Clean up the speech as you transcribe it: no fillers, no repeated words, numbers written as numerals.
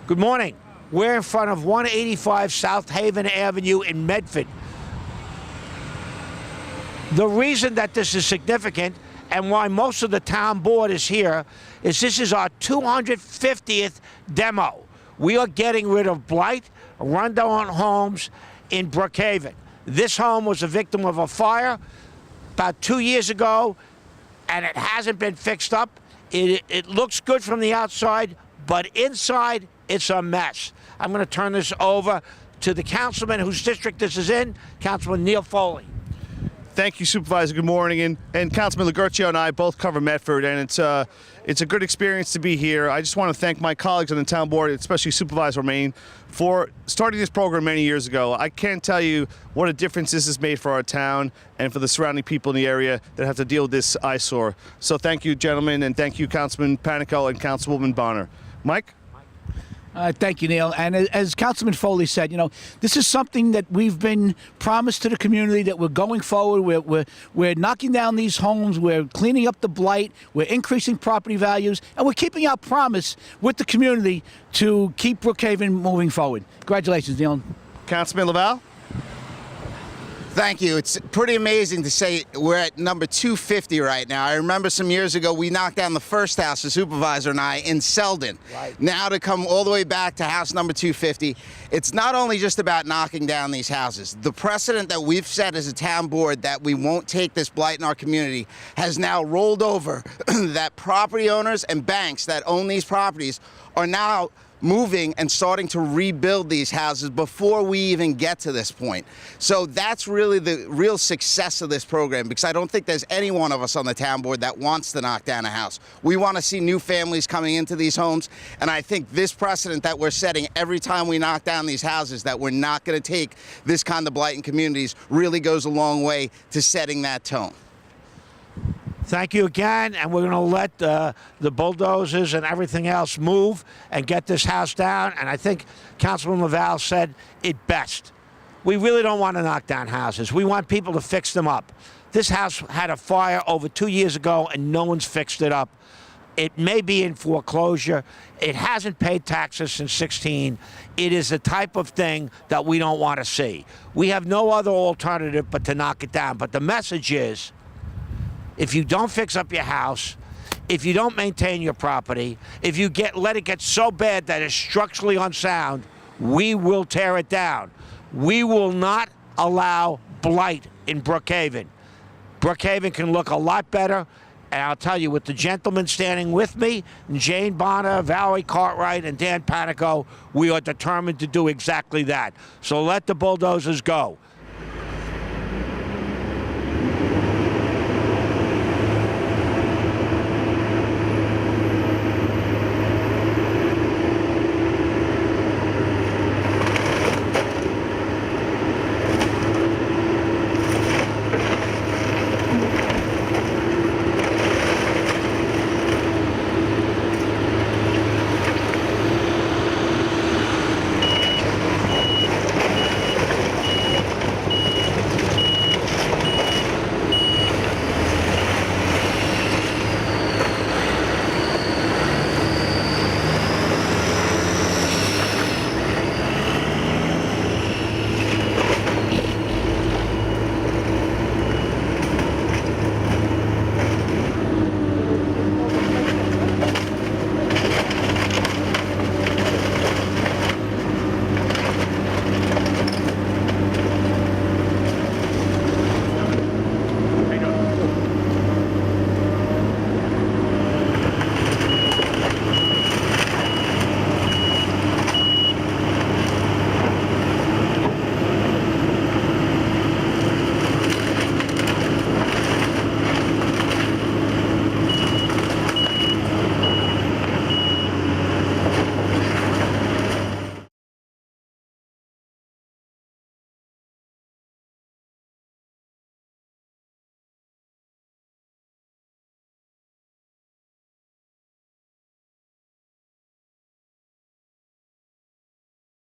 Good morning. We're in front of 185 Southaven Avenue in Medford. The reason that this is significant and why most of the town board is here is this is our 250th demo. We are getting rid of blight, rundown homes in Brookhaven. This home was a victim of a fire about 2 years ago, and it hasn't been fixed up. It looks good from the outside, but inside, it's a mess. I'm going to turn this over to the councilman whose district this is in, Councilman Neil Foley. Thank you, Supervisor. Good morning. And Councilman Legurcio and I both cover Medford, and it's a good experience to be here. I just want to thank my colleagues on the town board, especially Supervisor Romaine, for starting this program many years ago. I can't tell you what a difference this has made for our town and for the surrounding people in the area that have to deal with this eyesore. So thank you, gentlemen, and thank you, Councilman Panico and Councilwoman Bonner. Mike? Thank you, Neil. And as Councilman Foley said, this is something that we've been promised to the community, that we're going forward. We're knocking down these homes. We're cleaning up the blight. We're increasing property values. And we're keeping our promise with the community to keep Brookhaven moving forward. Congratulations, Neil. Councilman Laval? Thank you. It's pretty amazing to say we're at number 250 right now. I remember some years ago we knocked down the first house, the supervisor and I, in Selden. Right. Now to come all the way back to house number 250, it's not only just about knocking down these houses. The precedent that we've set as a town board that we won't take this blight in our community has now rolled over that property owners and banks that own these properties are now moving and starting to rebuild these houses before we even get to this point. So that's really the real success of this program, because I don't think there's any one of us on the town board that wants to knock down a house. We want to see new families coming into these homes, and I think this precedent that we're setting every time we knock down these houses, that we're not going to take this kind of blight in communities, really goes a long way to setting that tone. Thank you again, and we're going to let the bulldozers and everything else move and get this house down. And I think Councilman Laval said it best. We really don't want to knock down houses. We want people to fix them up. This house had a fire over 2 years ago, and no one's fixed it up. It may be in foreclosure. It hasn't paid taxes since 16. It is the type of thing that we don't want to see. We have no other alternative but to knock it down. But the message is, if you don't fix up your house, if you don't maintain your property, if you let it get so bad that it's structurally unsound, we will tear it down. We will not allow blight in Brookhaven. Brookhaven can look a lot better, and I'll tell you, with the gentlemen standing with me, Jane Bonner, Valerie Cartwright, and Dan Panico, we are determined to do exactly that. So let the bulldozers go.